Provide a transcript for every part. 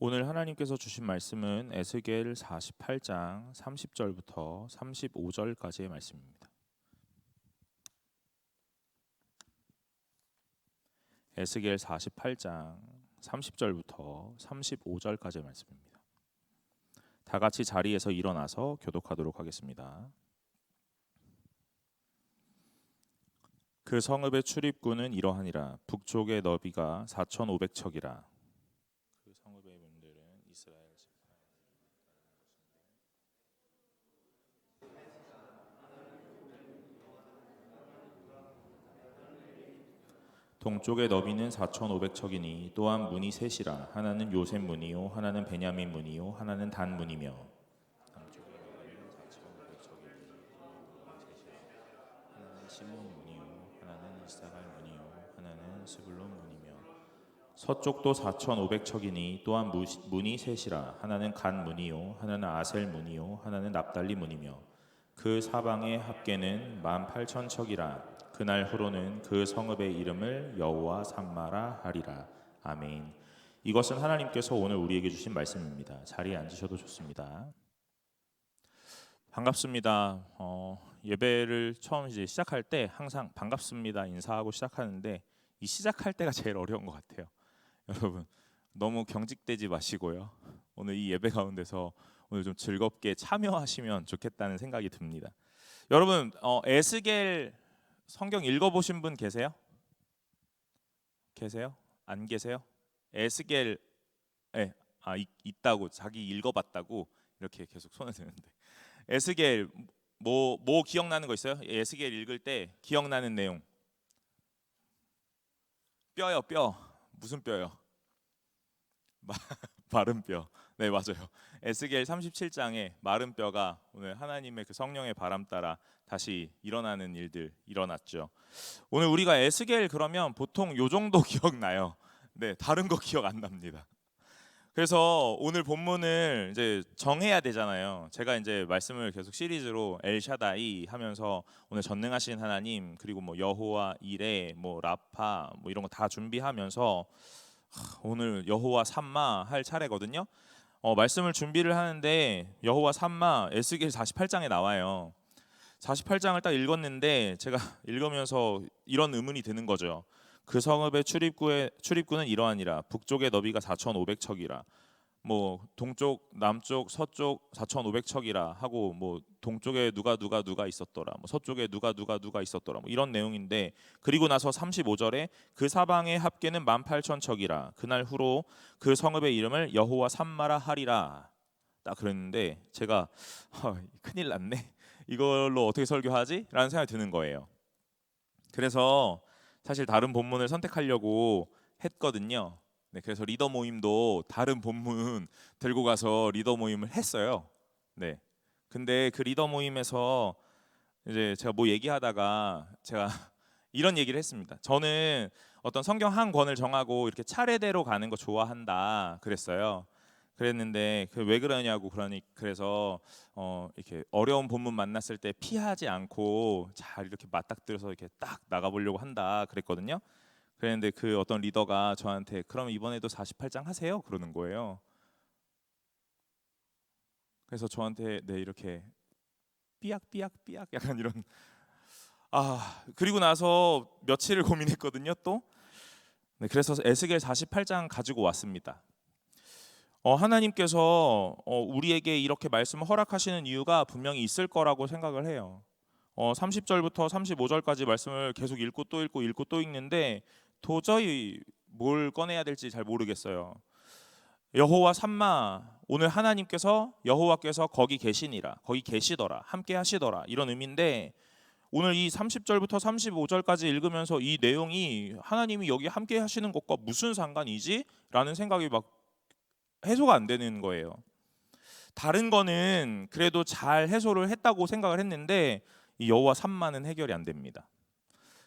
오늘 하나님께서 주신 말씀은 에스겔 48장 30절부터 35절까지의 말씀입니다. 에스겔 48장 30절부터 35절까지의 말씀입니다. 다 같이 자리에서 일어나서 교독하도록 하겠습니다. 그 성읍의 출입구는 이러하니라. 북쪽의 너비가 4,500척이라. 그 성읍의 문들은 이스라엘 동쪽의 너비는 4,500척이니 또한 문이 셋이라. 하나는 요셉 문이요 하나는 베냐민 문이요 하나는 단 문이며 남쪽의 너비는 4,500척이니 하나는 시몬 문이요 하나는 이사갈 문이요 하나는 스불론 문이며 서쪽도 4,500척이니 또한 문이 셋이라. 하나는 간 문이요 하나는 아셀 문이요 하나는 납달리 문이며 그 사방의 합계는 18,000척이라. 그날 후로는 그 성읍의 이름을 여호와 삼마라 하리라. 아멘. 이것은 하나님께서 오늘 우리에게 주신 말씀입니다. 자리에 앉으셔도 좋습니다. 반갑습니다. 예배를 처음 이제 시작할 때 항상 반갑습니다 인사하고 시작하는데 이 시작할 때가 제일 어려운 것 같아요. 여러분 너무 경직되지 마시고요. 오늘 이 예배 가운데서 오늘 좀 즐겁게 참여하시면 좋겠다는 생각이 듭니다. 여러분 에스겔 성경 읽어보신 분 계세요? 계세요? 안 계세요? 에스겔 있다고 자기 읽어봤다고 이렇게 계속 손을 드는데 에스겔 뭐 기억나는 거 있어요? 에스겔 읽을 때 기억나는 내용. 뼈요, 뼈. 무슨 뼈요? 마른 뼈. 네, 맞아요. 에스겔 37장에 마른 뼈가 오늘 하나님의 그 성령의 바람 따라 다시 일어나는 일들 일어났죠. 오늘 우리가 에스겔 그러면 보통 요 정도 기억나요. 네, 다른 거 기억 안 납니다. 그래서 오늘 본문을 이제 정해야 되잖아요. 제가 이제 말씀을 계속 시리즈로 엘샤다이 하면서 오늘 전능하신 하나님 그리고 뭐 여호와 이레 뭐 라파 뭐 이런 거 다 준비하면서 오늘 여호와 삼마 할 차례거든요. 말씀을 준비를 하는데 여호와 삼마 에스겔 48장에 나와요. 48장을 딱 읽었는데 제가 읽으면서 이런 의문이 드는 거죠. 그 성읍의 출입구는 이러하니라. 북쪽의 너비가 4,500척이라. 뭐 동쪽, 남쪽, 서쪽 4,500척이라 하고 뭐 동쪽에 누가 있었더라. 뭐 서쪽에 누가 있었더라. 뭐 이런 내용인데 그리고 나서 35절에 그 사방의 합계는 18,000척이라. 그날 후로 그 성읍의 이름을 여호와 삼마라 하리라. 딱 그랬는데 제가 큰일 났네. 이걸로 어떻게 설교하지? 라는 생각이 드는 거예요. 그래서 사실 다른 본문을 선택하려고 했거든요. 네, 그래서 리더 모임도 다른 본문 들고 가서 리더 모임을 했어요. 네. 근데 그 리더 모임에서 이제 제가 뭐 얘기하다가 제가 이런 얘기를 했습니다. 저는 어떤 성경 한 권을 정하고 이렇게 차례대로 가는 거 좋아한다 그랬어요. 그랬는데 그 왜 그러냐고 그래서 이렇게 어려운 본문 만났을 때 피하지 않고 잘 이렇게 맞닥뜨려서 이렇게 딱 나가보려고 한다 그랬거든요. 그랬는데 그 어떤 리더가 저한테 그럼 이번에도 48장 하세요 그러는 거예요. 그래서 저한테 네 이렇게 삐약삐약 약간 이런 그리고 나서 며칠을 고민했거든요 또. 네, 그래서 에스겔 48장 가지고 왔습니다. 하나님께서 우리에게 이렇게 말씀을 허락하시는 이유가 분명히 있을 거라고 생각을 해요. 30절부터 35절까지 말씀을 계속 읽고 또 읽고 읽고 또 읽는데 도저히 뭘 꺼내야 될지 잘 모르겠어요. 여호와 삼마 오늘 여호와께서 거기 계시니라 거기 계시더라 함께 하시더라 이런 의미인데 오늘 이 30절부터 35절까지 읽으면서 이 내용이 하나님이 여기 함께 하시는 것과 무슨 상관이지? 라는 생각이 막 해소가 안 되는 거예요. 다른 거는 그래도 잘 해소를 했다고 생각을 했는데 이 여호와 삼마는 해결이 안 됩니다.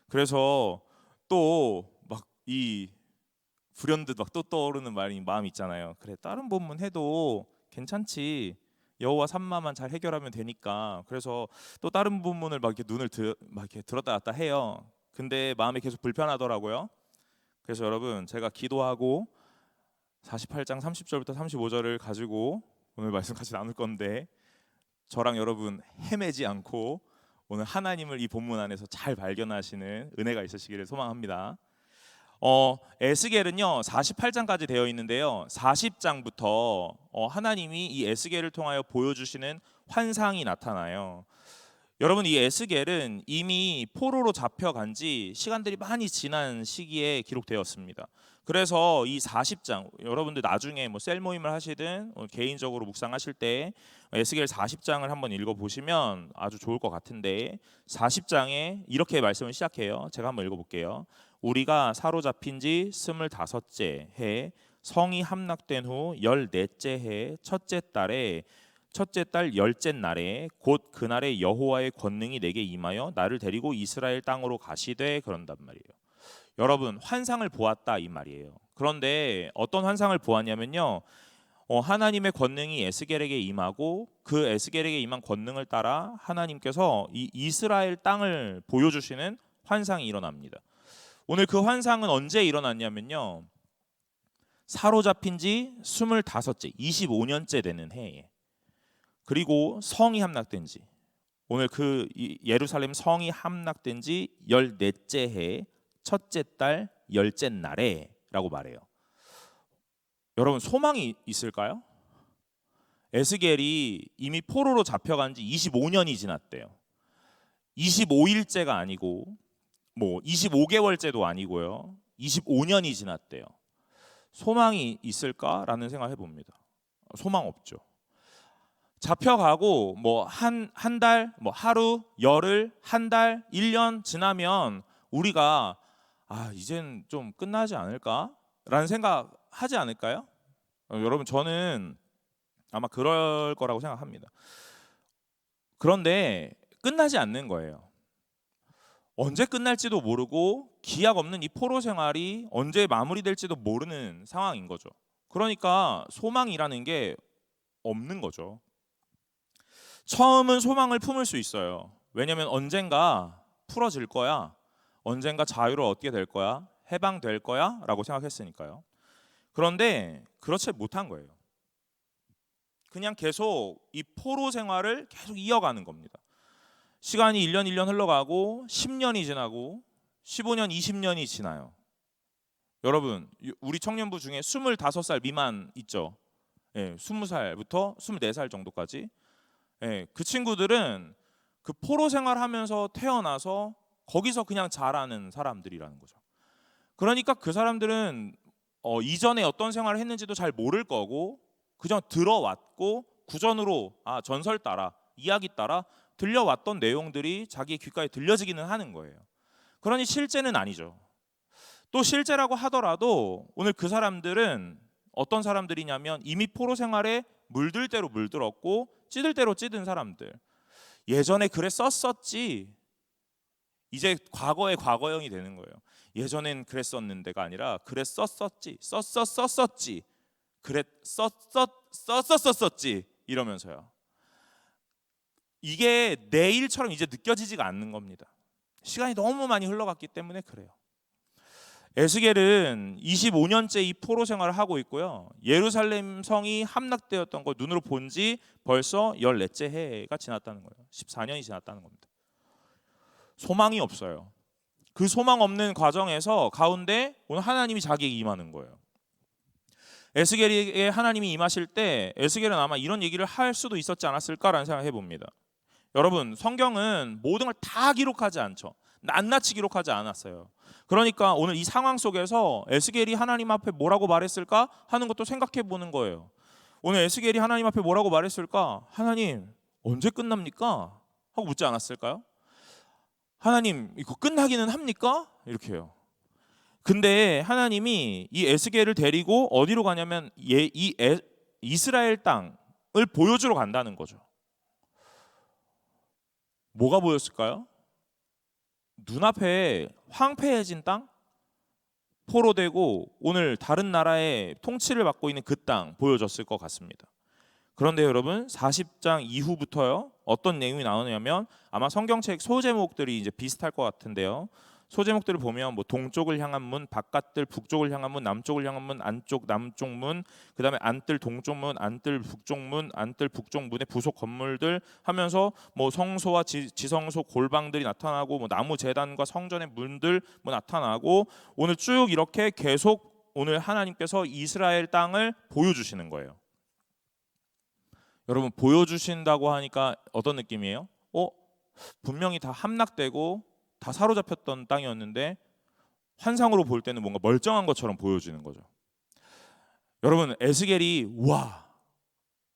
그래서 또 막 이 불현듯 막 또 떠오르는 마음이 있잖아요. 그래 다른 본문 해도 괜찮지. 여호와 삼마만 잘 해결하면 되니까. 그래서 또 다른 본문을 막 이렇게 막 이렇게 들었다 놨다 해요. 근데 마음이 계속 불편하더라고요. 그래서 여러분 제가 기도하고 48장 30절부터 35절을 가지고 오늘 말씀 같이 나눌 건데, 저랑 여러분 헤매지 않고 오늘 하나님을 이 본문 안에서 잘 발견하시는 은혜가 있으시기를 소망합니다. 에스겔은요 48장까지 되어 있는데요, 40장부터 하나님이 이 에스겔을 통하여 보여주시는 환상이 나타나요. 여러분, 이 에스겔은 이미 포로로 잡혀간 지 시간들이 많이 지난 시기에 기록되었습니다. 그래서 이 40장, 여러분들 나중에 뭐 셀 모임을 하시든 개인적으로 묵상하실 때 에스겔 40장을 한번 읽어보시면 아주 좋을 것 같은데, 40장에 이렇게 말씀을 시작해요. 제가 한번 읽어볼게요. 우리가 사로잡힌 지 25째 해 성이 함락된 후 14째 해 첫째 달에 첫째 달 열째 날에 곧 그날에 여호와의 권능이 내게 임하여 나를 데리고 이스라엘 땅으로 가시되, 그런단 말이에요. 여러분, 환상을 보았다 이 말이에요. 그런데 어떤 환상을 보았냐면요, 하나님의 권능이 에스겔에게 임하고 그 에스겔에게 임한 권능을 따라 하나님께서 이 이스라엘 땅을 보여주시는 환상이 일어납니다. 오늘 그 환상은 언제 일어났냐면요, 사로잡힌 지 25째 25년째 되는 해에, 그리고 성이 함락된 지, 오늘 그 예루살렘 성이 함락된 지 14째 해 첫째 달 열째 날에 라고 말해요. 여러분, 소망이 있을까요? 에스겔이 이미 포로로 잡혀간 지 25년이 지났대요. 25일째가 아니고 뭐 25개월째도 아니고요, 25년이 지났대요. 소망이 있을까라는 생각을 해봅니다. 소망 없죠. 잡혀가고 뭐 한 달, 뭐 하루, 열흘, 한 달, 1년 지나면 우리가 이젠 좀 끝나지 않을까라는 생각 하지 않을까요? 여러분, 저는 아마 그럴 거라고 생각합니다. 그런데 끝나지 않는 거예요. 언제 끝날지도 모르고 기약 없는 이 포로 생활이 언제 마무리될지도 모르는 상황인 거죠. 그러니까 소망이라는 게 없는 거죠. 처음은 소망을 품을 수 있어요. 왜냐하면 언젠가 풀어질 거야, 언젠가 자유를 얻게 될 거야, 해방될 거야 라고 생각했으니까요. 그런데 그렇지 못한 거예요. 그냥 계속 이 포로 생활을 계속 이어가는 겁니다. 시간이 1년 1년 흘러가고 10년이 지나고 15년 20년이 지나요. 여러분, 우리 청년부 중에 25살 미만 있죠. 20살부터 24살 정도까지. 그 친구들은 그 포로 생활하면서 태어나서 거기서 그냥 자라는 사람들이라는 거죠. 그러니까 그 사람들은 이전에 어떤 생활을 했는지도 잘 모를 거고, 그냥 들어왔고 구전으로 전설 따라, 이야기 따라 들려왔던 내용들이 자기의 귓가에 들려지기는 하는 거예요. 그러니 실제는 아니죠. 또 실제라고 하더라도 오늘 그 사람들은 어떤 사람들이냐면 이미 포로 생활에 물들 대로 물들었고 찌들 대로 찌든 사람들. 예전에 그래 썼었지, 이제 과거의 과거형이 되는 거예요. 예전엔 그랬었는데가 아니라 그래 썼었지, 썼었었었지, 그래 썼었었었지 이러면서요. 이게 내일처럼 이제 느껴지지가 않는 겁니다. 시간이 너무 많이 흘러갔기 때문에 그래요. 에스겔은 25년째 이 포로 생활을 하고 있고요, 예루살렘 성이 함락되었던 걸 눈으로 본 지 벌써 14째 해가 지났다는 거예요. 14년이 지났다는 겁니다. 소망이 없어요. 그 소망 없는 과정에서 가운데 오늘 하나님이 자기에게 임하는 거예요. 에스겔에게 하나님이 임하실 때 에스겔은 아마 이런 얘기를 할 수도 있었지 않았을까라는 생각을 해봅니다. 여러분, 성경은 모든 걸 다 기록하지 않죠. 낱낱이 기록하지 않았어요. 그러니까 오늘 이 상황 속에서 에스겔이 하나님 앞에 뭐라고 말했을까 하는 것도 생각해 보는 거예요. 오늘 에스겔이 하나님 앞에 뭐라고 말했을까? 하나님, 언제 끝납니까? 하고 묻지 않았을까요? 하나님, 이거 끝나기는 합니까? 이렇게 해요. 근데 하나님이 이 에스겔을 데리고 어디로 가냐면 이스라엘 땅을 보여주러 간다는 거죠. 뭐가 보였을까요? 눈앞에 황폐해진 땅, 포로되고 오늘 다른 나라의 통치를 받고 있는 그 땅 보여줬을 것 같습니다. 그런데 여러분, 40장 이후부터요 어떤 내용이 나오냐면 아마 성경책 소제목들이 이제 비슷할 것 같은데요, 소제목들을 보면 뭐 동쪽을 향한 문, 바깥들 북쪽을 향한 문, 남쪽을 향한 문, 안쪽 남쪽 문, 그다음에 안뜰 동쪽 문, 안뜰 북쪽 문, 안뜰 북쪽 문의 부속 건물들 하면서 뭐 성소와 지성소 골방들이 나타나고 뭐 나무 제단과 성전의 문들 뭐 나타나고 오늘 쭉 이렇게 계속 오늘 하나님께서 이스라엘 땅을 보여주시는 거예요. 여러분 보여주신다고 하니까 어떤 느낌이에요? 분명히 다 함락되고 다 사로잡혔던 땅이었는데 환상으로 볼 때는 뭔가 멀쩡한 것처럼 보여지는 거죠. 여러분 에스겔이 와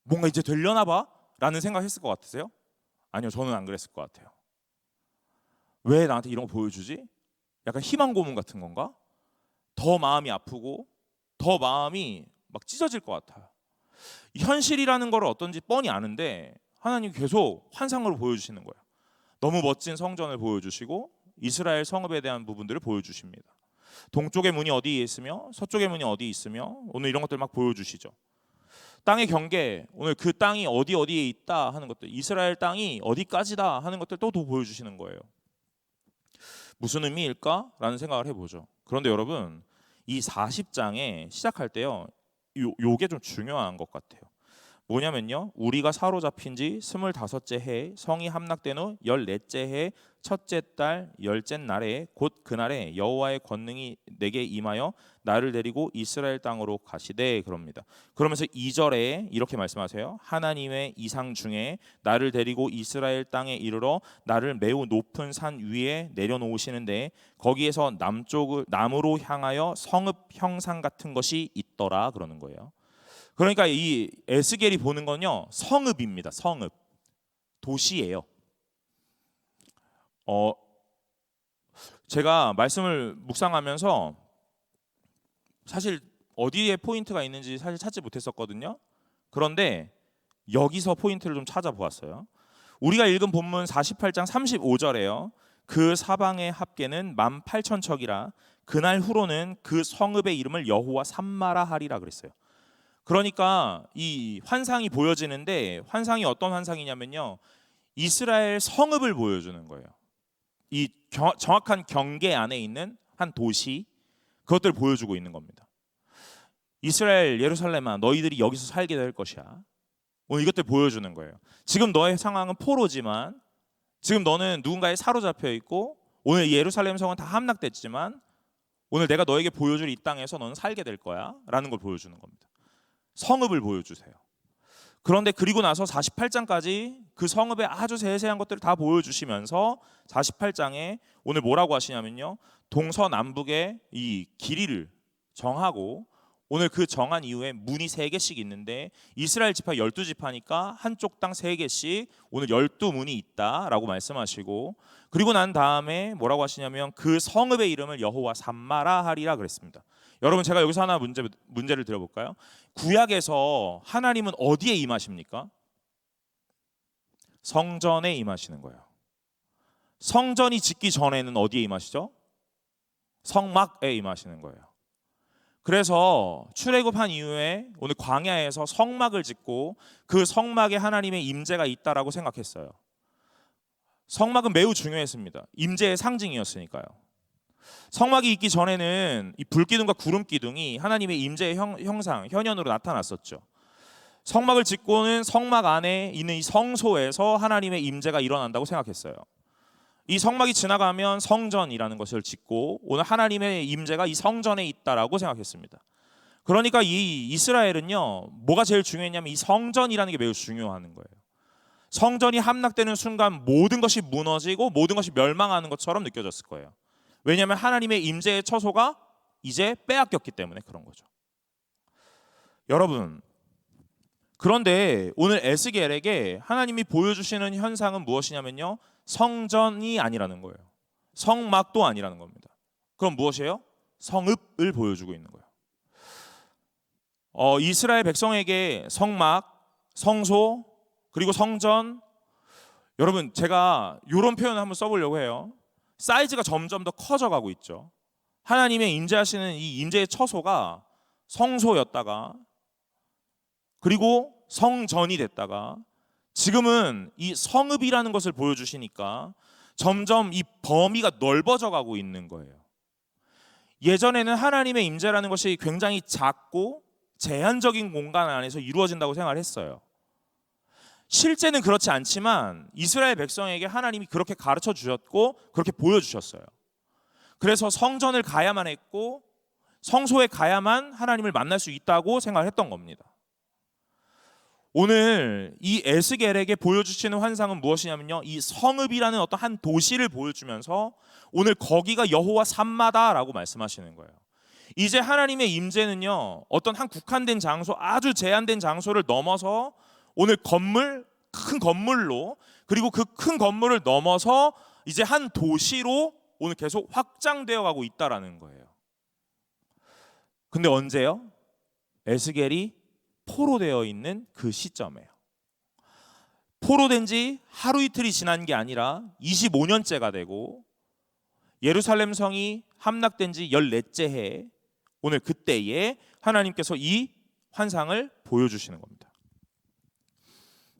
뭔가 이제 되려나 봐 라는 생각했을 것 같으세요? 아니요, 저는 안 그랬을 것 같아요. 왜 나한테 이런 거 보여주지? 약간 희망 고문 같은 건가? 더 마음이 아프고 더 마음이 막 찢어질 것 같아요. 현실이라는 걸 어떤지 뻔히 아는데 하나님 계속 환상으로 보여주시는 거예요. 너무 멋진 성전을 보여주시고 이스라엘 성읍에 대한 부분들을 보여주십니다. 동쪽의 문이 어디에 있으며 서쪽의 문이 어디에 있으며 오늘 이런 것들 막 보여주시죠. 땅의 경계, 오늘 그 땅이 어디에 있다 하는 것들, 이스라엘 땅이 어디까지다 하는 것들 또 보여주시는 거예요. 무슨 의미일까라는 생각을 해보죠. 그런데 여러분 이 40장에 시작할 때요, 요게 좀 중요한 것 같아요. 뭐냐면요, 우리가 사로잡힌 지 25째 해 성이 함락된 후 14째 해 첫째 달 10째 날에 곧 그날에 여호와의 권능이 내게 임하여 나를 데리고 이스라엘 땅으로 가시되 그럽니다. 그러면서 2절에 이렇게 말씀하세요. 하나님의 이상 중에 나를 데리고 이스라엘 땅에 이르러 나를 매우 높은 산 위에 내려놓으시는데 거기에서 남으로 향하여 성읍 형상 같은 것이 있더라 그러는 거예요. 그러니까 이 에스겔이 보는 건요, 성읍입니다. 성읍, 도시예요. 제가 말씀을 묵상하면서 사실 어디에 포인트가 있는지 사실 찾지 못했었거든요. 그런데 여기서 포인트를 좀 찾아보았어요. 우리가 읽은 본문 48장 35절에요. 그 사방의 합계는 18,000척이라 그날 후로는 그 성읍의 이름을 여호와 삼마라 하리라 그랬어요. 그러니까 이 환상이 보여지는데 환상이 어떤 환상이냐면요, 이스라엘 성읍을 보여주는 거예요. 이 정확한 경계 안에 있는 한 도시, 그것들을 보여주고 있는 겁니다. 이스라엘 예루살렘아 너희들이 여기서 살게 될 것이야. 오늘 이것들 보여주는 거예요. 지금 너의 상황은 포로지만 지금 너는 누군가에 사로잡혀 있고 오늘 예루살렘 성은 다 함락됐지만 오늘 내가 너에게 보여줄 이 땅에서 너는 살게 될 거야 라는 걸 보여주는 겁니다. 성읍을 보여주세요. 그런데 그리고 나서 48장까지 그 성읍의 아주 세세한 것들을 다 보여주시면서 48장에 오늘 뭐라고 하시냐면요, 동서남북의 이 길이를 정하고 오늘 그 정한 이후에 문이 3개씩 있는데 이스라엘 지파 12지파니까 한쪽 땅 3개씩 오늘 12문이 있다라고 말씀하시고, 그리고 난 다음에 뭐라고 하시냐면 그 성읍의 이름을 여호와 삼마라 하리라 그랬습니다. 여러분 제가 여기서 하나 문제를 드려볼까요? 구약에서 하나님은 어디에 임하십니까? 성전에 임하시는 거예요. 성전이 짓기 전에는 어디에 임하시죠? 성막에 임하시는 거예요. 그래서 출애굽한 이후에 오늘 광야에서 성막을 짓고 그 성막에 하나님의 임재가 있다라고 생각했어요. 성막은 매우 중요했습니다. 임재의 상징이었으니까요. 성막이 있기 전에는 이 불기둥과 구름기둥이 하나님의 임재의 형상, 현현으로 나타났었죠. 성막을 짓고는 성막 안에 있는 이 성소에서 하나님의 임재가 일어난다고 생각했어요. 이 성막이 지나가면 성전이라는 것을 짓고 오늘 하나님의 임재가 이 성전에 있다라고 생각했습니다. 그러니까 이 이스라엘은요, 뭐가 제일 중요했냐면 이 성전이라는 게 매우 중요한 거예요. 성전이 함락되는 순간 모든 것이 무너지고 모든 것이 멸망하는 것처럼 느껴졌을 거예요. 왜냐하면 하나님의 임재의 처소가 이제 빼앗겼기 때문에 그런 거죠. 여러분, 그런데 오늘 에스겔에게 하나님이 보여주시는 현상은 무엇이냐면요, 성전이 아니라는 거예요. 성막도 아니라는 겁니다. 그럼 무엇이에요? 성읍을 보여주고 있는 거예요. 이스라엘 백성에게 성막, 성소, 그리고 성전, 여러분 제가 이런 표현을 한번 써보려고 해요. 사이즈가 점점 더 커져가고 있죠. 하나님의 임재하시는 이 임재의 처소가 성소였다가 그리고 성전이 됐다가 지금은 이 성읍이라는 것을 보여주시니까 점점 이 범위가 넓어져 가고 있는 거예요. 예전에는 하나님의 임재라는 것이 굉장히 작고 제한적인 공간 안에서 이루어진다고 생각을 했어요. 실제는 그렇지 않지만 이스라엘 백성에게 하나님이 그렇게 가르쳐 주셨고 그렇게 보여주셨어요. 그래서 성전을 가야만 했고 성소에 가야만 하나님을 만날 수 있다고 생각했던 겁니다. 오늘 이 에스겔에게 보여주시는 환상은 무엇이냐면요, 이 성읍이라는 어떤 한 도시를 보여주면서 오늘 거기가 여호와 산마다라고 말씀하시는 거예요. 이제 하나님의 임재는요, 어떤 한 국한된 장소, 아주 제한된 장소를 넘어서 오늘 큰 건물로, 그리고 그 큰 건물을 넘어서 이제 한 도시로 오늘 계속 확장되어 가고 있다라는 거예요. 근데 언제요? 에스겔이 포로되어 있는 그 시점이에요. 포로된 지 하루 이틀이 지난 게 아니라 25년째가 되고 예루살렘 성이 함락된 지 14째 해, 오늘 그때에 하나님께서 이 환상을 보여주시는 겁니다.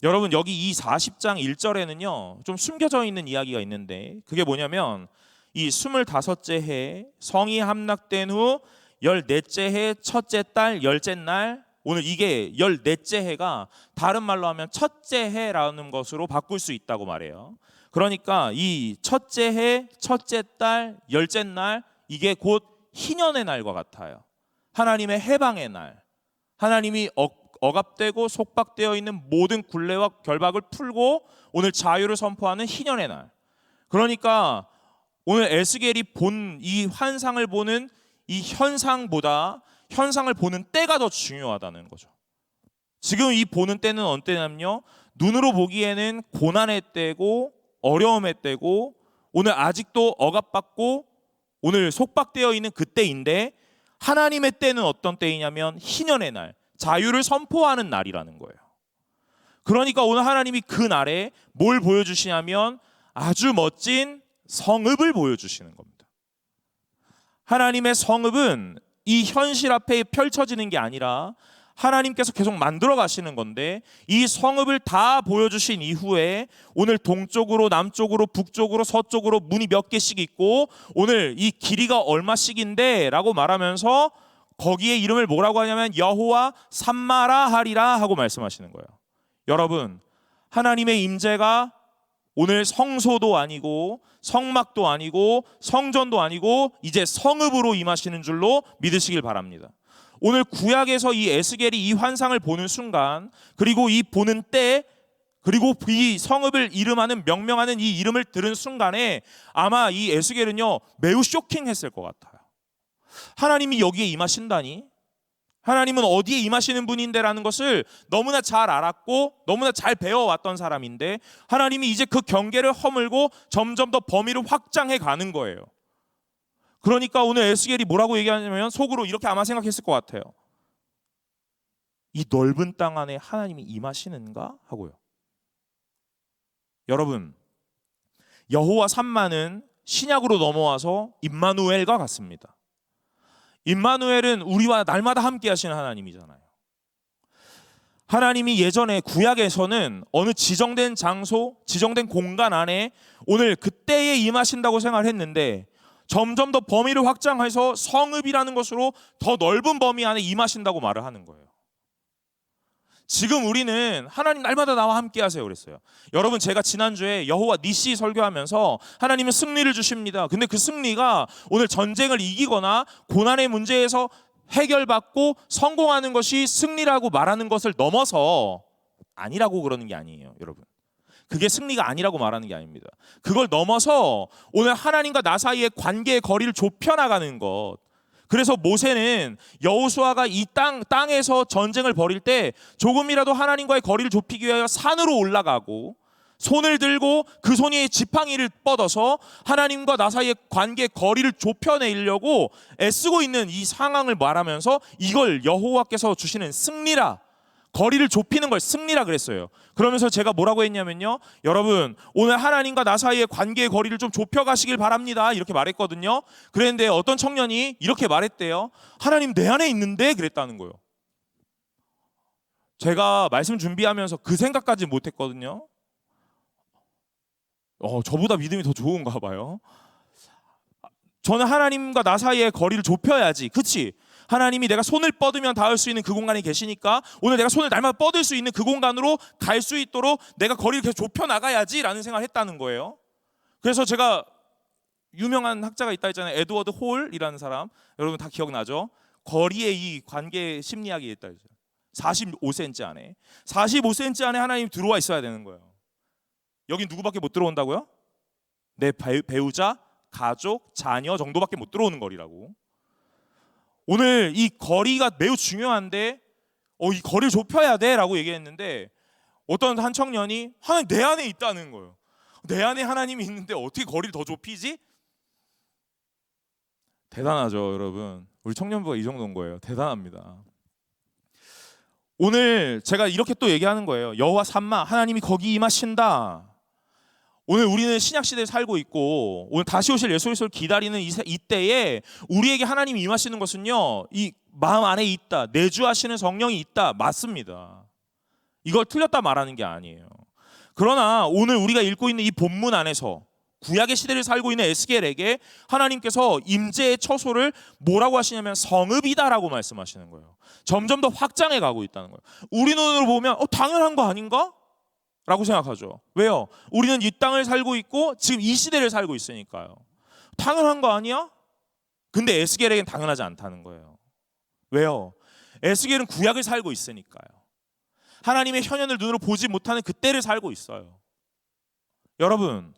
여러분, 여기 이 40장 1절에는요 좀 숨겨져 있는 이야기가 있는데, 그게 뭐냐면 이 25째 해 성이 함락된 후 14째 해 첫째 달 열째 날, 오늘 이게 14째 해가 다른 말로 하면 첫째 해라는 것으로 바꿀 수 있다고 말해요. 그러니까 이 첫째 해 첫째 달 열째 날, 이게 곧 희년의 날과 같아요. 하나님의 해방의 날, 하나님이 억압되고 속박되어 있는 모든 굴레와 결박을 풀고 오늘 자유를 선포하는 희년의 날. 그러니까 오늘 에스겔이 본 이 환상을 보는 이 현상보다 현상을 보는 때가 더 중요하다는 거죠. 지금 이 보는 때는 어느 때냐면요, 눈으로 보기에는 고난의 때고 어려움의 때고 오늘 아직도 억압받고 오늘 속박되어 있는 그때인데, 하나님의 때는 어떤 때이냐면 희년의 날, 자유를 선포하는 날이라는 거예요. 그러니까 오늘 하나님이 그 날에 뭘 보여주시냐면 아주 멋진 성읍을 보여주시는 겁니다. 하나님의 성읍은 이 현실 앞에 펼쳐지는 게 아니라 하나님께서 계속 만들어 가시는 건데, 이 성읍을 다 보여주신 이후에 오늘 동쪽으로 남쪽으로 북쪽으로 서쪽으로 문이 몇 개씩 있고 오늘 이 길이가 얼마씩인데 라고 말하면서 거기에 이름을 뭐라고 하냐면 여호와 산마라 하리라 하고 말씀하시는 거예요. 여러분, 하나님의 임재가 오늘 성소도 아니고 성막도 아니고 성전도 아니고 이제 성읍으로 임하시는 줄로 믿으시길 바랍니다. 오늘 구약에서 이 에스겔이 이 환상을 보는 순간, 그리고 이 보는 때, 그리고 이 성읍을 이름하는 명명하는 이 이름을 들은 순간에 아마 이 에스겔은요 매우 쇼킹했을 것 같아요. 하나님이 여기에 임하신다니, 하나님은 어디에 임하시는 분인데라는 것을 너무나 잘 알았고 너무나 잘 배워왔던 사람인데, 하나님이 이제 그 경계를 허물고 점점 더 범위를 확장해 가는 거예요. 그러니까 오늘 에스겔이 뭐라고 얘기하냐면 속으로 이렇게 아마 생각했을 것 같아요. 이 넓은 땅 안에 하나님이 임하시는가 하고요. 여러분, 여호와 산마는 신약으로 넘어와서 임마누엘과 같습니다. 임마누엘은 우리와 날마다 함께 하시는 하나님이잖아요. 하나님이 예전에 구약에서는 어느 지정된 장소, 지정된 공간 안에 오늘 그때에 임하신다고 생각을 했는데, 점점 더 범위를 확장해서 성읍이라는 것으로 더 넓은 범위 안에 임하신다고 말을 하는 거예요. 지금 우리는 하나님 날마다 나와 함께 하세요 그랬어요. 여러분, 제가 지난주에 여호와 니시 설교하면서 하나님은 승리를 주십니다. 근데 그 승리가 오늘 전쟁을 이기거나 고난의 문제에서 해결받고 성공하는 것이 승리라고 말하는 것을 넘어서 아니라고 그러는 게 아니에요. 여러분, 그게 승리가 아니라고 말하는 게 아닙니다. 그걸 넘어서 오늘 하나님과 나 사이의 관계의 거리를 좁혀나가는 것. 그래서 모세는 여호수아가 이 땅에서 전쟁을 벌일 때 조금이라도 하나님과의 거리를 좁히기 위하여 산으로 올라가고 손을 들고 그 손이 지팡이를 뻗어서 하나님과 나 사이의 관계의 거리를 좁혀내려고 애쓰고 있는 이 상황을 말하면서 이걸 여호와께서 주시는 승리라, 거리를 좁히는 걸 승리라 그랬어요. 그러면서 제가 뭐라고 했냐면요, 여러분, 오늘 하나님과 나 사이의 관계의 거리를 좀 좁혀가시길 바랍니다 이렇게 말했거든요. 그랬는데 어떤 청년이 이렇게 말했대요. 하나님 내 안에 있는데 그랬다는 거예요. 제가 말씀 준비하면서 그 생각까지 못했거든요. 저보다 믿음이 더 좋은가 봐요. 저는 하나님과 나 사이의 거리를 좁혀야지. 그치? 하나님이 내가 손을 뻗으면 닿을 수 있는 그 공간에 계시니까 오늘 내가 손을 날마다 뻗을 수 있는 그 공간으로 갈 수 있도록 내가 거리를 계속 좁혀 나가야지 라는 생각을 했다는 거예요. 그래서 제가 유명한 학자가 있다 했잖아요. 에드워드 홀이라는 사람. 여러분 다 기억나죠? 거리의 이 관계 심리학이 있다 했죠. 45cm 안에 45cm 안에 하나님 들어와 있어야 되는 거예요. 여긴 누구밖에 못 들어온다고요? 내 배우자, 가족, 자녀 정도밖에 못 들어오는 거리라고. 오늘 이 거리가 매우 중요한데 이 거리를 좁혀야 돼라고 얘기했는데 어떤 한 청년이 하나님 내 안에 있다는 거예요. 내 안에 하나님이 있는데 어떻게 거리를 더 좁히지? 대단하죠, 여러분. 우리 청년부가 이 정도인 거예요. 대단합니다. 오늘 제가 이렇게 또 얘기하는 거예요. 여호와 삼마, 하나님이 거기 임하신다. 오늘 우리는 신약 시대에 살고 있고 오늘 다시 오실 예수 그리스도를 기다리는 이때에 우리에게 하나님이 임하시는 것은요, 이 마음 안에 있다, 내주하시는 성령이 있다, 맞습니다. 이걸 틀렸다 말하는 게 아니에요. 그러나 오늘 우리가 읽고 있는 이 본문 안에서 구약의 시대를 살고 있는 에스겔에게 하나님께서 임재의 처소를 뭐라고 하시냐면 성읍이다라고 말씀하시는 거예요. 점점 더 확장해 가고 있다는 거예요. 우리 눈으로 보면 당연한 거 아닌가? 라고 생각하죠. 왜요? 우리는 이 땅을 살고 있고 지금 이 시대를 살고 있으니까요. 당연한 거 아니야? 근데 에스겔에겐 당연하지 않다는 거예요. 왜요? 에스겔은 구약을 살고 있으니까요. 하나님의 현현을 눈으로 보지 못하는 그때를 살고 있어요. 여러분,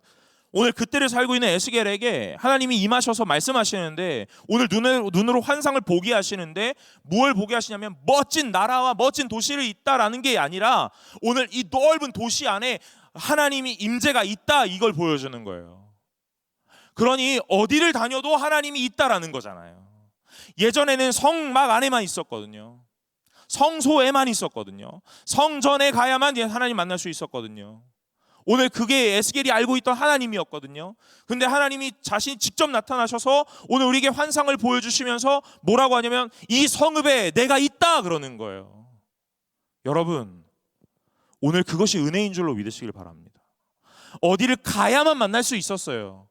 오늘 그때를 살고 있는 에스겔에게 하나님이 임하셔서 말씀하시는데 오늘 눈으로 환상을 보게 하시는데 무엇을 보게 하시냐면 멋진 나라와 멋진 도시를 있다라는 게 아니라 오늘 이 넓은 도시 안에 하나님이 임재가 있다, 이걸 보여주는 거예요. 그러니 어디를 다녀도 하나님이 있다라는 거잖아요. 예전에는 성막 안에만 있었거든요. 성소에만 있었거든요. 성전에 가야만 하나님 만날 수 있었거든요. 오늘 그게 에스겔이 알고 있던 하나님이었거든요. 근데 하나님이 자신이 직접 나타나셔서 오늘 우리에게 환상을 보여주시면서 뭐라고 하냐면 이 성읍에 내가 있다 그러는 거예요. 여러분, 오늘 그것이 은혜인 줄로 믿으시길 바랍니다. 어디를 가야만 만날 수 있었어요.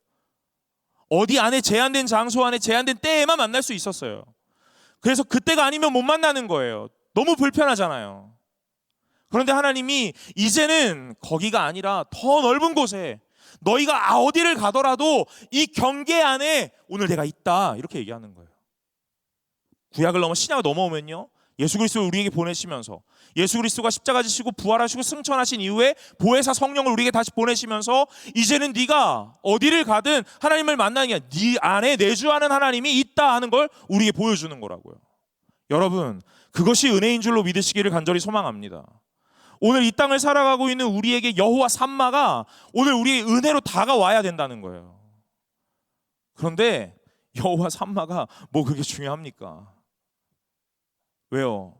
어디 안에 제한된 장소 안에 제한된 때에만 만날 수 있었어요. 그래서 그때가 아니면 못 만나는 거예요. 너무 불편하잖아요. 그런데 하나님이 이제는 거기가 아니라 더 넓은 곳에 너희가 어디를 가더라도 이 경계 안에 오늘 내가 있다, 이렇게 얘기하는 거예요. 구약을 넘어 신약을 넘어오면요, 예수 그리스도를 우리에게 보내시면서 예수 그리스도가 십자가 지시고 부활하시고 승천하신 이후에 보혜사 성령을 우리에게 다시 보내시면서 이제는 네가 어디를 가든 하나님을 만나는 게 아니라 네 안에 내주하는 하나님이 있다 하는 걸 우리에게 보여주는 거라고요. 여러분, 그것이 은혜인 줄로 믿으시기를 간절히 소망합니다. 오늘 이 땅을 살아가고 있는 우리에게 여호와 삼마가 오늘 우리의 은혜로 다가와야 된다는 거예요. 그런데 여호와 삼마가 뭐 그게 중요합니까? 왜요?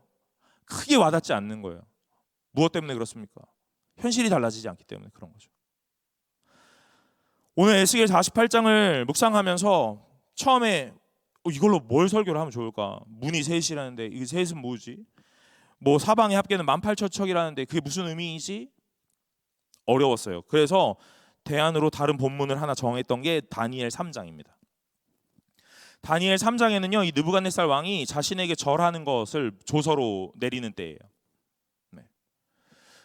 크게 와닿지 않는 거예요. 무엇 때문에 그렇습니까? 현실이 달라지지 않기 때문에 그런 거죠. 오늘 에스겔 48장을 묵상하면서 처음에 이걸로 뭘 설교를 하면 좋을까? 문이 셋이라는데 이 셋은 뭐지? 뭐 사방의 합계는 18,000척이라는데 그게 무슨 의미이지? 어려웠어요. 그래서 대안으로 다른 본문을 하나 정했던 게 다니엘 3장입니다. 다니엘 3장에는요, 이 느부갓네살 왕이 자신에게 절하는 것을 조서로 내리는 때예요. 네.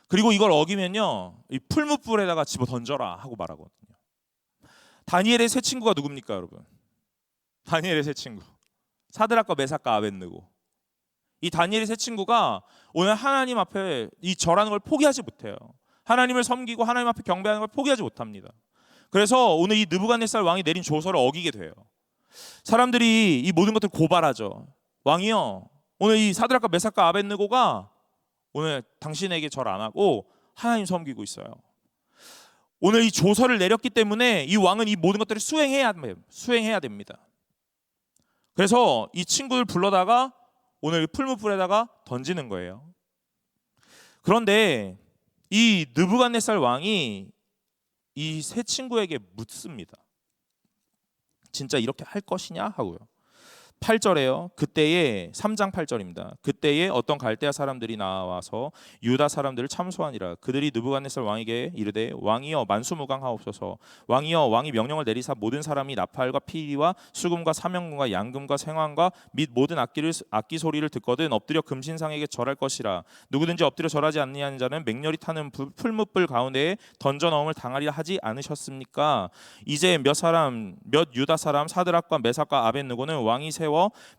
그리고 이걸 어기면요, 이 풀무불에다가 집어 던져라 하고 말하거든요. 다니엘의 세 친구가 누굽니까, 여러분? 다니엘의 세 친구, 사드락과 메삭과 아벳느고. 이 다니엘의 세 친구가 오늘 하나님 앞에 이 절하는 걸 포기하지 못해요. 하나님을 섬기고 하나님 앞에 경배하는 걸 포기하지 못합니다. 그래서 오늘 이 느부갓네살 왕이 내린 조서를 어기게 돼요. 사람들이 이 모든 것들을 고발하죠. 왕이요, 오늘 이 사드락과 메삭과 아벳느고가 오늘 당신에게 절 안 하고 하나님 섬기고 있어요. 오늘 이 조서를 내렸기 때문에 이 왕은 이 모든 것들을 수행해야 됩니다. 그래서 이 친구들 불러다가 오늘 풀무불에다가 던지는 거예요. 그런데 이 느부갓네살 왕이 이 세 친구에게 묻습니다. 진짜 이렇게 할 것이냐 하고요. 8절에요. 그때에 3장 8절입니다. 그때에 어떤 갈대아 사람들이 나와서 유다 사람들을 참소하니라. 그들이 느부갓네살 왕에게 이르되 왕이여 만수무강하옵소서. 왕이여 왕이 명령을 내리사 모든 사람이 나팔과 피리와 수금과 사명금과 양금과 생황과 및 모든 악기 소리를 듣거든 엎드려 금신상에게 절할 것이라. 누구든지 엎드려 절하지 않느냐는 자는 맹렬히 타는 풀무불 가운데에 던져 넣음을 당하리라 하지 않으셨습니까? 이제 몇 유다 사람 사드락과 메삭과 아벳느고는 왕이 세워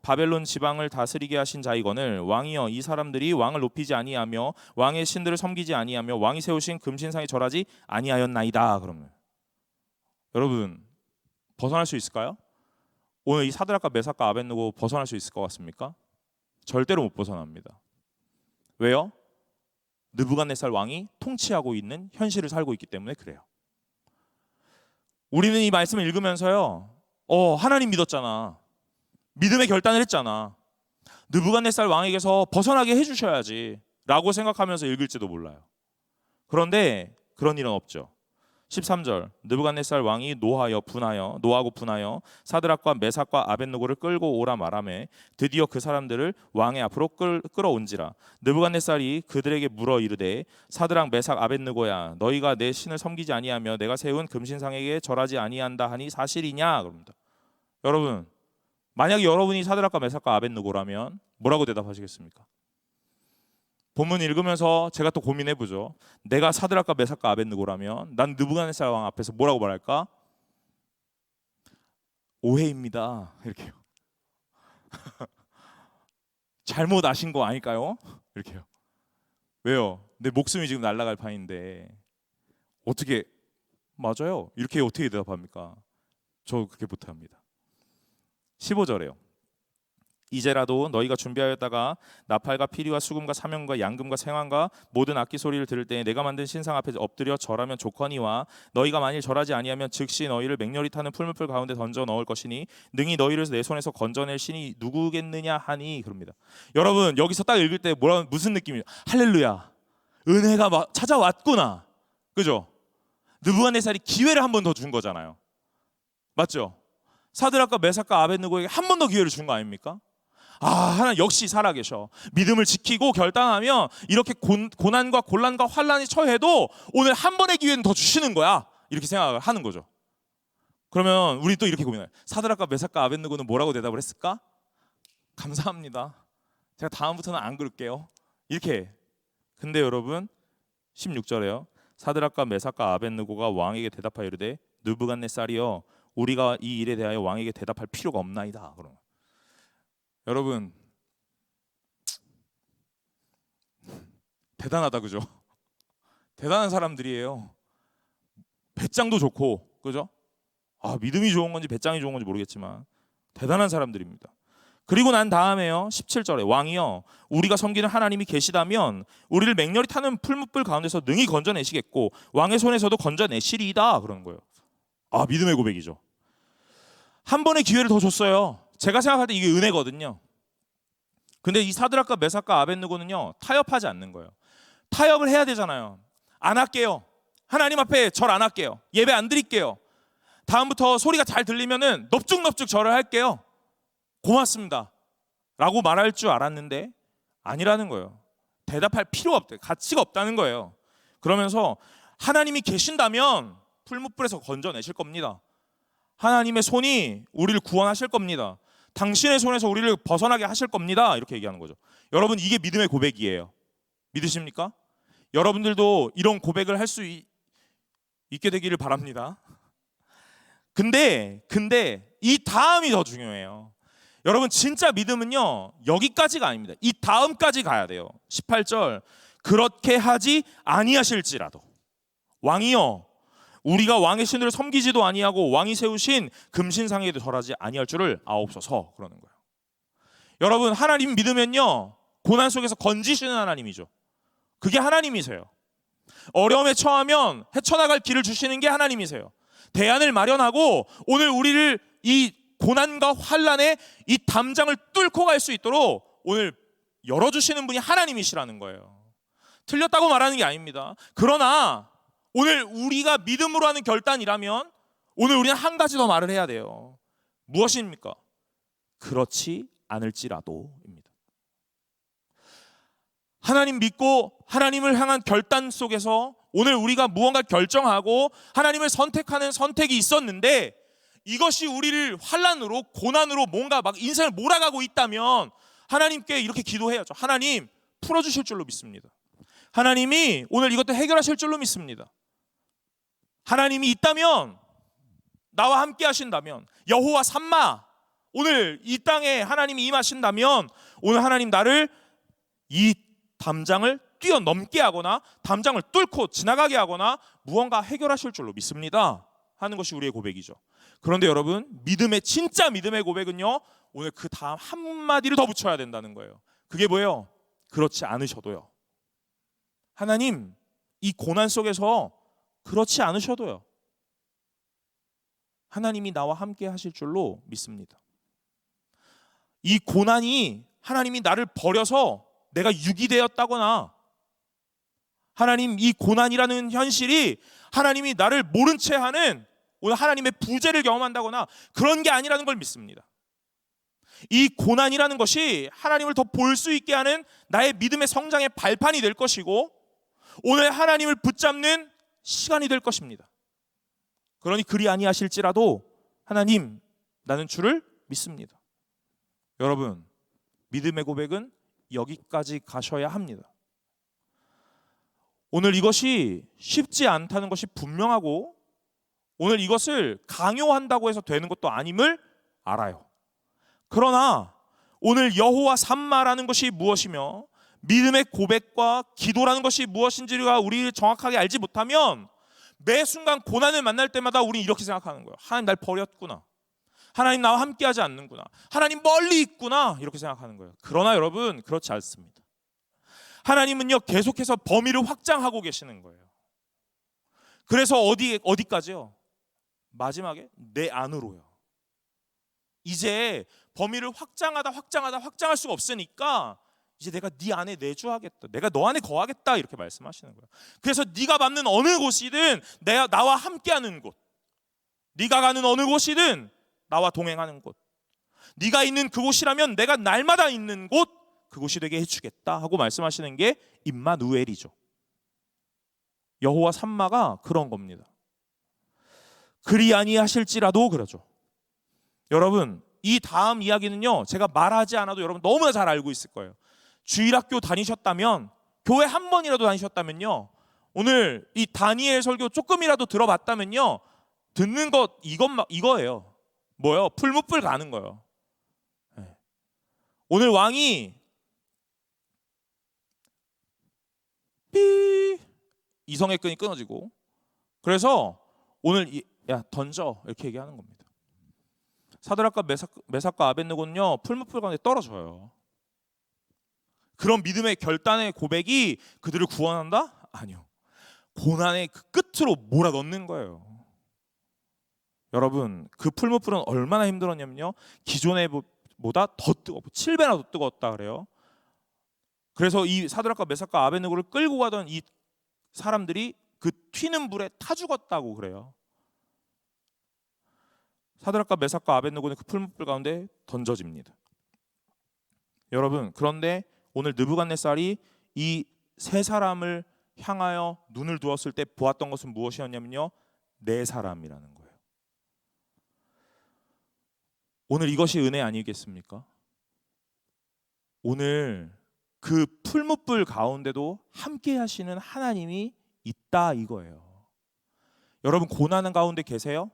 바벨론 지방을 다스리게 하신 자이거늘 왕이여 이 사람들이 왕을 높이지 아니하며 왕의 신들을 섬기지 아니하며 왕이 세우신 금신상에 절하지 아니하였나이다. 그러면 여러분 벗어날 수 있을까요? 오늘 이 사드락과 메삭과 아벳느고 벗어날 수 있을 것 같습니까? 절대로 못 벗어납니다. 왜요? 느부갓네살 왕이 통치하고 있는 현실을 살고 있기 때문에 그래요. 우리는 이 말씀을 읽으면서요, 하나님 믿었잖아. 믿음의 결단을 했잖아. 느부갓네살 왕에게서 벗어나게 해주셔야지 라고 생각하면서 읽을지도 몰라요. 그런데 그런 일은 없죠. 13절 느부갓네살 왕이 노하고 분하여 사드락과 메삭과 아벳느고를 끌고 오라 말하매 드디어 그 사람들을 왕의 앞으로 끌어온지라. 느부갓네살이 그들에게 물어 이르되 사드락 메삭 아벳느고야 너희가 내 신을 섬기지 아니하며 내가 세운 금신상에게 절하지 아니한다 하니 사실이냐? 그럽니다. 여러분 만약에 여러분이 사드락과 메삭과 아벳느고라면 뭐라고 대답하시겠습니까? 본문 읽으면서 제가 또 고민해보죠. 내가 사드락과 메삭과 아벳느고라면 난 느부갓네살 왕 앞에서 뭐라고 말할까? 오해입니다. 이렇게요. 잘못 아신 거 아닐까요? 이렇게요. 왜요? 내 목숨이 지금 날아갈 판인데 어떻게 맞아요? 이렇게 어떻게 대답합니까? 저 그렇게 못합니다. 15절에요. 이제라도 너희가 준비하였다가 나팔과 피리와 수금과 사명과 양금과 생황과 모든 악기 소리를 들을 때 내가 만든 신상 앞에 엎드려 절하면 좋거니와 너희가 만일 절하지 아니하면 즉시 너희를 맹렬히 타는 풀무불 가운데 던져 넣을 것이니 능히 너희를 내 손에서 건져낼 신이 누구겠느냐 하니. 그럽니다. 여러분 여기서 딱 읽을 때 무슨 느낌이에요? 할렐루야, 은혜가 막 찾아왔구나. 그죠? 느부갓네살이 기회를 한 번 더 준 거잖아요. 맞죠? 사드락과 메삭과 아벳느고에게 한 번 더 기회를 준 거 아닙니까? 하나님 역시 살아계셔. 믿음을 지키고 결단하면 이렇게 고난과 곤란과 환란이 처해도 오늘 한 번의 기회는 더 주시는 거야. 이렇게 생각을 하는 거죠. 그러면 우리 또 이렇게 고민해요. 사드락과 메삭과 아벳느고는 뭐라고 대답을 했을까? 감사합니다. 제가 다음부터는 안 그럴게요. 이렇게. 근데 여러분 16절에요. 사드락과 메삭과 아벳느고가 왕에게 대답하여 이르되 느부갓네살이여 우리가 이 일에 대하여 왕에게 대답할 필요가 없나이다. 그럼 여러분 대단하다, 그죠? 대단한 사람들이에요. 배짱도 좋고, 그죠? 믿음이 좋은 건지 배짱이 좋은 건지 모르겠지만 대단한 사람들입니다. 그리고 난 다음에요 17절에 왕이여 우리가 섬기는 하나님이 계시다면 우리를 맹렬히 타는 풀무불 가운데서 능히 건져내시겠고 왕의 손에서도 건져내시리이다. 그러는 거예요. 믿음의 고백이죠. 한 번의 기회를 더 줬어요. 제가 생각할 때 이게 은혜거든요. 근데 이 사드락과 메삭과 아벳느고는요 타협하지 않는 거예요. 타협을 해야 되잖아요. 안 할게요. 하나님 앞에 절 안 할게요. 예배 안 드릴게요. 다음부터 소리가 잘 들리면은 넙죽넙죽 절을 할게요. 고맙습니다 라고 말할 줄 알았는데 아니라는 거예요. 대답할 필요가 없대. 가치가 없다는 거예요. 그러면서 하나님이 계신다면 풀무불에서 건져내실 겁니다. 하나님의 손이 우리를 구원하실 겁니다. 당신의 손에서 우리를 벗어나게 하실 겁니다. 이렇게 얘기하는 거죠. 여러분 이게 믿음의 고백이에요. 믿으십니까? 여러분들도 이런 고백을 할 수 있게 되기를 바랍니다. 근데 이 다음이 더 중요해요. 여러분 진짜 믿음은요 여기까지가 아닙니다. 이 다음까지 가야 돼요. 18절 그렇게 하지 아니하실지라도 왕이여 우리가 왕의 신들을 섬기지도 아니하고 왕이 세우신 금신상에도 절하지 아니할 줄을 아옵소서. 그러는 거예요. 여러분 하나님 믿으면요 고난 속에서 건지시는 하나님이죠. 그게 하나님이세요. 어려움에 처하면 헤쳐나갈 길을 주시는 게 하나님이세요. 대안을 마련하고 오늘 우리를 이 고난과 환란의 이 담장을 뚫고 갈 수 있도록 오늘 열어주시는 분이 하나님이시라는 거예요. 틀렸다고 말하는 게 아닙니다. 그러나 오늘 우리가 믿음으로 하는 결단이라면 오늘 우리는 한 가지 더 말을 해야 돼요. 무엇입니까? 그렇지 않을지라도입니다. 하나님 믿고 하나님을 향한 결단 속에서 오늘 우리가 무언가 결정하고 하나님을 선택하는 선택이 있었는데 이것이 우리를 환난으로 고난으로 뭔가 막 인생을 몰아가고 있다면 하나님께 이렇게 기도해야죠. 하나님 풀어주실 줄로 믿습니다. 하나님이 오늘 이것도 해결하실 줄로 믿습니다. 하나님이 있다면, 나와 함께 하신다면, 여호와 삼마, 오늘 이 땅에 하나님이 임하신다면 오늘 하나님 나를 이 담장을 뛰어넘게 하거나 담장을 뚫고 지나가게 하거나 무언가 해결하실 줄로 믿습니다 하는 것이 우리의 고백이죠. 그런데 여러분, 믿음의 진짜 믿음의 고백은요, 오늘 그 다음 한마디를 더 붙여야 된다는 거예요. 그게 뭐예요? 그렇지 않으셔도요. 하나님, 이 고난 속에서 그렇지 않으셔도요, 하나님이 나와 함께 하실 줄로 믿습니다. 이 고난이 하나님이 나를 버려서 내가 유기되었다거나, 하나님 이 고난이라는 현실이 하나님이 나를 모른 채 하는 오늘 하나님의 부재를 경험한다거나 그런 게 아니라는 걸 믿습니다. 이 고난이라는 것이 하나님을 더 볼 수 있게 하는 나의 믿음의 성장의 발판이 될 것이고 오늘 하나님을 붙잡는 시간이 될 것입니다. 그러니 그리 아니하실지라도 하나님, 나는 주를 믿습니다. 여러분, 믿음의 고백은 여기까지 가셔야 합니다. 오늘 이것이 쉽지 않다는 것이 분명하고 오늘 이것을 강요한다고 해서 되는 것도 아님을 알아요. 그러나 오늘 여호와 삼마라는 것이 무엇이며 믿음의 고백과 기도라는 것이 무엇인지가 우리를 정확하게 알지 못하면 매 순간 고난을 만날 때마다 우리는 이렇게 생각하는 거예요. 하나님 날 버렸구나. 하나님 나와 함께하지 않는구나. 하나님 멀리 있구나. 이렇게 생각하는 거예요. 그러나 여러분, 그렇지 않습니다. 하나님은요, 계속해서 범위를 확장하고 계시는 거예요. 그래서 어디까지요? 마지막에 내 안으로요. 이제 범위를 확장할 수가 없으니까 이제 내가 네 안에 내주하겠다, 내가 너 안에 거하겠다, 이렇게 말씀하시는 거예요. 그래서 네가 밟는 어느 곳이든 나와 함께하는 곳, 네가 가는 어느 곳이든 나와 동행하는 곳, 네가 있는 그곳이라면 내가 날마다 있는 곳, 그곳이 되게 해주겠다 하고 말씀하시는 게 임마누엘이죠. 여호와 삼마가 그런 겁니다. 그리 아니하실지라도 그러죠. 여러분, 이 다음 이야기는요, 제가 말하지 않아도 여러분 너무나 잘 알고 있을 거예요. 주일학교 다니셨다면, 교회 한 번이라도 다니셨다면요, 오늘 이 다니엘 설교 조금이라도 들어봤다면요, 듣는 것 이거예요. 뭐요? 풀무불 가는 거예요. 오늘 왕이 이성의 끈이 끊어지고, 그래서 오늘 야 던져, 이렇게 얘기하는 겁니다. 사드락과 메삭과 아벳느고는요, 풀무불 가운데 떨어져요. 그런 믿음의 결단의 고백이 그들을 구원한다? 아니요. 고난의 그 끝으로 몰아넣는 거예요. 여러분, 그 풀무불은 얼마나 힘들었냐면요, 기존의 보다 더 뜨겁고 7배나 더 뜨거웠다 그래요. 그래서 이 사드락과 메삭과 아벳느고를 끌고 가던 이 사람들이 그 튀는 불에 타 죽었다고 그래요. 사드락과 메삭과 아벳느고는 그 풀무불 가운데 던져집니다. 여러분, 그런데 오늘 느부갓네살이 이 세 사람을 향하여 눈을 두었을 때 보았던 것은 무엇이었냐면요, 네 사람이라는 거예요. 오늘 이것이 은혜 아니겠습니까? 오늘 그 풀무불 가운데도 함께 하시는 하나님이 있다 이거예요. 여러분, 고난은 가운데 계세요?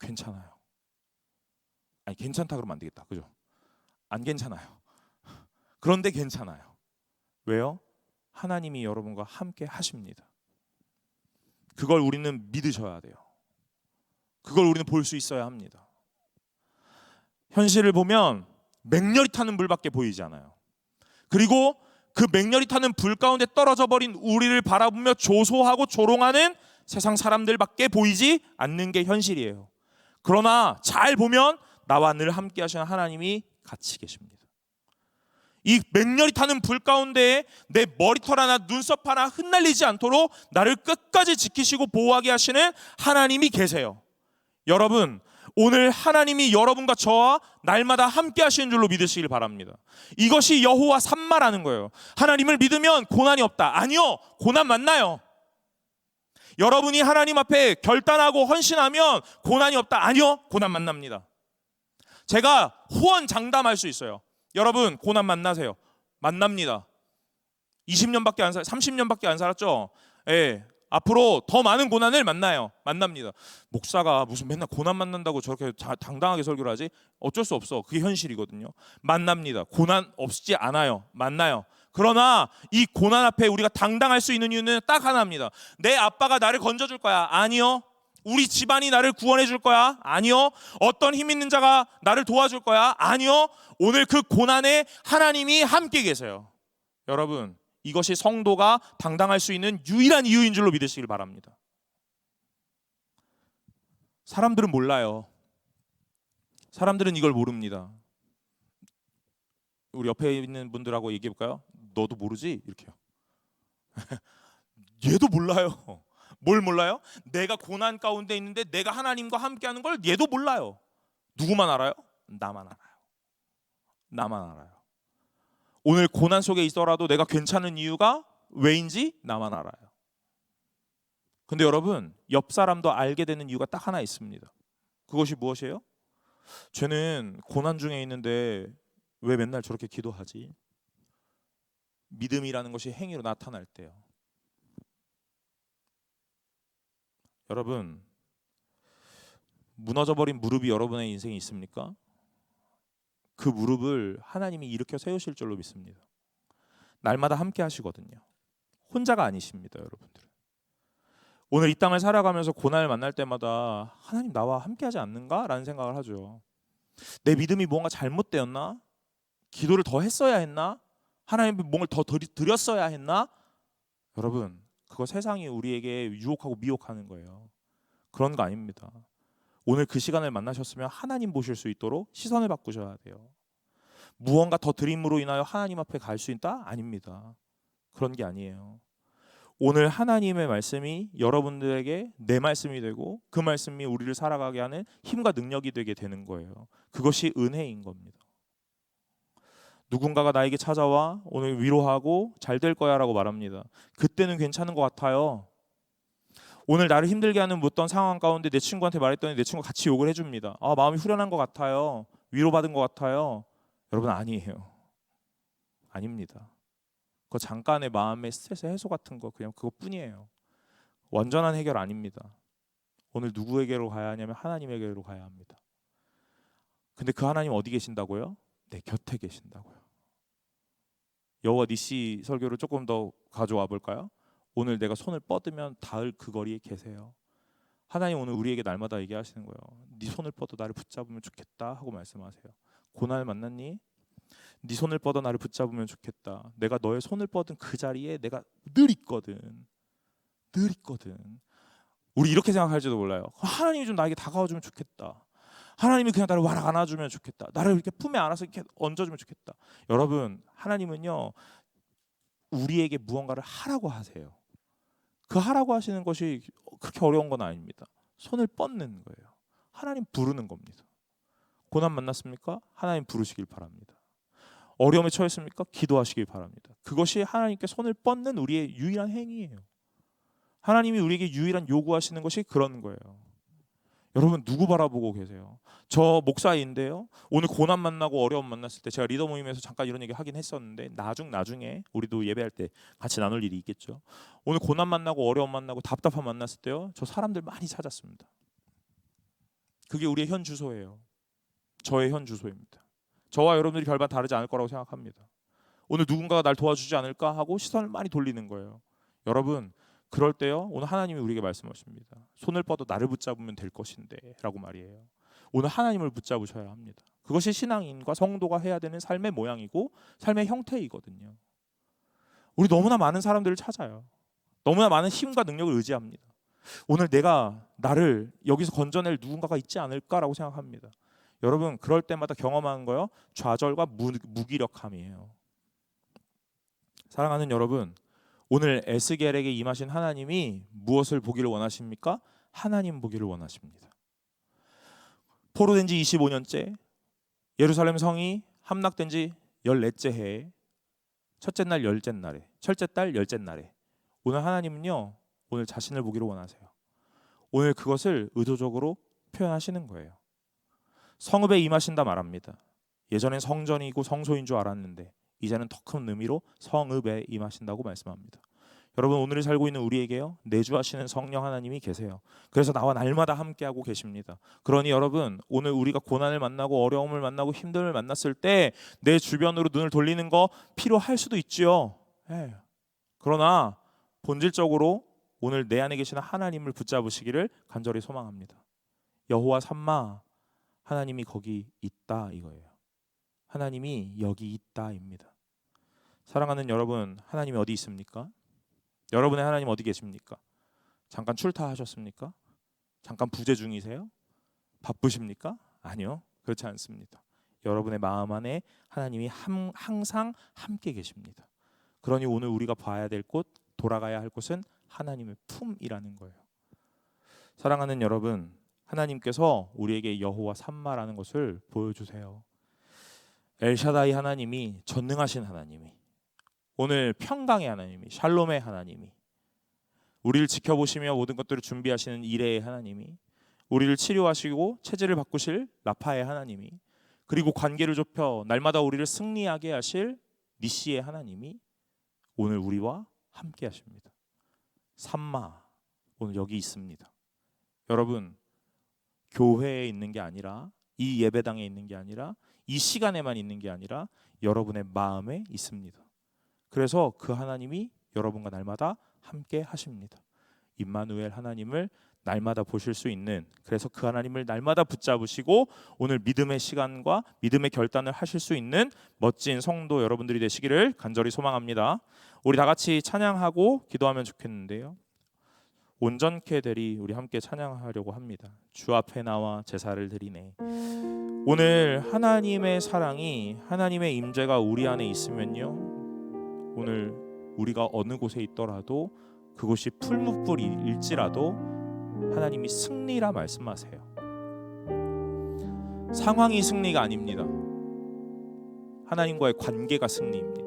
괜찮아요. 아니, 괜찮다 그러면 안 되겠다, 그죠? 안 괜찮아요. 그런데 괜찮아요. 왜요? 하나님이 여러분과 함께 하십니다. 그걸 우리는 믿으셔야 돼요. 그걸 우리는 볼 수 있어야 합니다. 현실을 보면 맹렬히 타는 불밖에 보이지 않아요. 그리고 그 맹렬히 타는 불 가운데 떨어져 버린 우리를 바라보며 조소하고 조롱하는 세상 사람들밖에 보이지 않는 게 현실이에요. 그러나 잘 보면 나와 늘 함께 하시는 하나님이 같이 계십니다. 이 맹렬히 타는 불 가운데에 내 머리털 하나 눈썹 하나 흩날리지 않도록 나를 끝까지 지키시고 보호하게 하시는 하나님이 계세요. 여러분, 오늘 하나님이 여러분과 저와 날마다 함께 하시는 줄로 믿으시길 바랍니다. 이것이 여호와 삼마라는 거예요. 하나님을 믿으면 고난이 없다. 아니요, 고난 만나요. 여러분이 하나님 앞에 결단하고 헌신하면 고난이 없다. 아니요, 고난 만납니다. 제가 호언장담할 수 있어요. 여러분, 고난 만나세요. 만납니다. 20년밖에 안 30년밖에 안 살았죠? 예. 앞으로 더 많은 고난을 만납니다. 목사가 무슨 맨날 고난 만난다고 저렇게 당당하게 설교를 하지? 어쩔 수 없어. 그게 현실이거든요. 만납니다. 고난 없지 않아요. 만나요. 그러나 이 고난 앞에 우리가 당당할 수 있는 이유는 딱 하나입니다. 내 아빠가 나를 건져줄 거야? 아니요. 우리 집안이 나를 구원해 줄 거야? 아니요. 어떤 힘 있는 자가 나를 도와줄 거야? 아니요. 오늘 그 고난에 하나님이 함께 계세요. 여러분, 이것이 성도가 당당할 수 있는 유일한 이유인 줄로 믿으시길 바랍니다. 사람들은 몰라요. 사람들은 이걸 모릅니다. 우리 옆에 있는 분들하고 얘기해 볼까요? 너도 모르지? 이렇게요. 얘도 몰라요. 뭘 몰라요? 내가 고난 가운데 있는데 내가 하나님과 함께하는 걸 얘도 몰라요. 누구만 알아요? 나만 알아요. 나만 알아요. 오늘 고난 속에 있더라도 내가 괜찮은 이유가 왜인지 나만 알아요. 근데 여러분, 옆 사람도 알게 되는 이유가 딱 하나 있습니다. 그것이 무엇이에요? 쟤는 고난 중에 있는데 왜 맨날 저렇게 기도하지? 믿음이라는 것이 행위로 나타날 때요. 여러분, 무너져버린 무릎이 여러분의 인생에 있습니까? 그 무릎을 하나님이 일으켜 세우실 줄로 믿습니다. 날마다 함께 하시거든요. 혼자가 아니십니다, 여러분들. 오늘 이 땅을 살아가면서 고난을 만날 때마다 하나님 나와 함께 하지 않는가? 라는 생각을 하죠. 내 믿음이 뭔가 잘못되었나? 기도를 더 했어야 했나? 하나님께 뭔가 더 드렸어야 했나? 여러분, 그거 세상이 우리에게 유혹하고 미혹하는 거예요. 그런 거 아닙니다. 오늘 그 시간을 만나셨으면 하나님 보실 수 있도록 시선을 바꾸셔야 돼요. 무언가 더 드림으로 인하여 하나님 앞에 갈 수 있다? 아닙니다. 그런 게 아니에요. 오늘 하나님의 말씀이 여러분들에게 내 말씀이 되고 그 말씀이 우리를 살아가게 하는 힘과 능력이 되게 되는 거예요. 그것이 은혜인 겁니다. 누군가가 나에게 찾아와 오늘 위로하고 잘 될 거야 라고 말합니다. 그때는 괜찮은 것 같아요. 오늘 나를 힘들게 하는 어떤 상황 가운데 내 친구한테 말했더니 내 친구가 같이 욕을 해줍니다. 마음이 후련한 것 같아요. 위로받은 것 같아요. 여러분, 아니에요. 아닙니다. 그거 잠깐의 마음의 스트레스 해소 같은 거 그냥 그것뿐이에요. 완전한 해결 아닙니다. 오늘 누구에게로 가야 하냐면 하나님에게로 가야 합니다. 근데 그 하나님 어디 계신다고요? 내 곁에 계신다고요. 여호와 니시 설교를 조금 더 가져와 볼까요? 오늘 내가 손을 뻗으면 닿을 그 거리에 계세요. 하나님 오늘 우리에게 날마다 얘기하시는 거예요. 네 손을 뻗어 나를 붙잡으면 좋겠다 하고 말씀하세요. 고난을 만났니? 네 손을 뻗어 나를 붙잡으면 좋겠다. 내가 너의 손을 뻗은 그 자리에 내가 늘 있거든. 늘 있거든. 우리 이렇게 생각할지도 몰라요. 하나님이 좀 나에게 다가와주면 좋겠다. 하나님이 그냥 나를 와락 안아주면 좋겠다. 나를 이렇게 품에 안아서 이렇게 얹어주면 좋겠다. 여러분, 하나님은요 우리에게 무언가를 하라고 하세요. 그 하라고 하시는 것이 그렇게 어려운 건 아닙니다. 손을 뻗는 거예요. 하나님 부르는 겁니다. 고난 만났습니까? 하나님 부르시길 바랍니다. 어려움에 처했습니까? 기도하시길 바랍니다. 그것이 하나님께 손을 뻗는 우리의 유일한 행위예요. 하나님이 우리에게 유일한 요구하시는 것이 그런 거예요. 여러분, 누구 바라보고 계세요? 저 목사인데요. 오늘 고난 만나고 어려움 만났을 때 제가 리더 모임에서 잠깐 이런 얘기 하긴 했었는데 나중에 우리도 예배할 때 같이 나눌 일이 있겠죠. 오늘 고난 만나고 어려움 만나고 답답함 만났을 때요. 저 사람들 많이 찾았습니다. 그게 우리의 현 주소예요. 저의 현 주소입니다. 저와 여러분들이 별반 다르지 않을 거라고 생각합니다. 오늘 누군가가 날 도와주지 않을까 하고 시선을 많이 돌리는 거예요. 여러분, 그럴 때요 오늘 하나님이 우리에게 말씀하십니다. 손을 뻗어 나를 붙잡으면 될 것인데 라고 말이에요. 오늘 하나님을 붙잡으셔야 합니다. 그것이 신앙인과 성도가 해야 되는 삶의 모양이고 삶의 형태이거든요. 우리 너무나 많은 사람들을 찾아요. 너무나 많은 힘과 능력을 의지합니다. 오늘 내가 나를 여기서 건져낼 누군가가 있지 않을까라고 생각합니다. 여러분, 그럴 때마다 경험하는 거요 좌절과 무기력함이에요. 사랑하는 여러분, 오늘 에스겔에게 임하신 하나님이 무엇을 보기를 원하십니까? 하나님 보기를 원하십니다. 포로된 지 25년째, 예루살렘 성이 함락된 지 14째 해에 첫째 날 열째 날에, 첫째 달 열째 날에 오늘 하나님은요, 오늘 자신을 보기를 원하세요. 오늘 그것을 의도적으로 표현하시는 거예요. 성읍에 임하신다 말합니다. 예전엔 성전이고 성소인 줄 알았는데 이제는 더 큰 의미로 성읍에 임하신다고 말씀합니다. 여러분, 오늘 살고 있는 우리에게요, 내주하시는 성령 하나님이 계세요. 그래서 나와 날마다 함께하고 계십니다. 그러니 여러분, 오늘 우리가 고난을 만나고 어려움을 만나고 힘듦을 만났을 때 내 주변으로 눈을 돌리는 거 필요할 수도 있지요. 그러나 본질적으로 오늘 내 안에 계시는 하나님을 붙잡으시기를 간절히 소망합니다. 여호와 삼마, 하나님이 거기 있다 이거예요. 하나님이 여기 있다입니다. 사랑하는 여러분, 하나님이 어디 있습니까? 여러분의 하나님 어디 계십니까? 잠깐 출타하셨습니까? 잠깐 부재 중이세요? 바쁘십니까? 아니요, 그렇지 않습니다. 여러분의 마음 안에 하나님이 항상 함께 계십니다. 그러니 오늘 우리가 봐야 될 곳, 돌아가야 할 곳은 하나님의 품이라는 거예요. 사랑하는 여러분, 하나님께서 우리에게 여호와 삼마라는 것을 보여주세요. 엘샤다이 하나님이, 전능하신 하나님이, 오늘 평강의 하나님이, 샬롬의 하나님이, 우리를 지켜보시며 모든 것들을 준비하시는 이레의 하나님이, 우리를 치료하시고 체질을 바꾸실 라파의 하나님이, 그리고 관계를 좁혀 날마다 우리를 승리하게 하실 니시의 하나님이 오늘 우리와 함께 하십니다. 삼마, 오늘 여기 있습니다. 여러분, 교회에 있는 게 아니라, 이 예배당에 있는 게 아니라, 이 시간에만 있는 게 아니라 여러분의 마음에 있습니다. 그래서 그 하나님이 여러분과 날마다 함께 하십니다. 임마누엘 하나님을 날마다 보실 수 있는, 그래서 그 하나님을 날마다 붙잡으시고 오늘 믿음의 시간과 믿음의 결단을 하실 수 있는 멋진 성도 여러분들이 되시기를 간절히 소망합니다. 우리 다 같이 찬양하고 기도하면 좋겠는데요, 온전케 되리 우리 함께 찬양하려고 합니다. 주 앞에 나와 제사를 드리네. 오늘 하나님의 사랑이, 하나님의 임재가 우리 안에 있으면요, 오늘 우리가 어느 곳에 있더라도 그곳이 풀무불일지라도 하나님이 승리라 말씀하세요. 상황이 승리가 아닙니다. 하나님과의 관계가 승리입니다.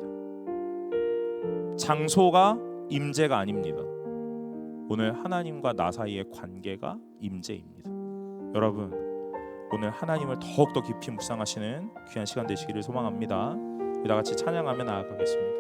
장소가 임재가 아닙니다. 오늘 하나님과 나 사이의 관계가 임재입니다. 여러분, 오늘 하나님을 더욱더 깊이 묵상하시는 귀한 시간 되시기를 소망합니다. 우리 다 같이 찬양하며 나아가겠습니다.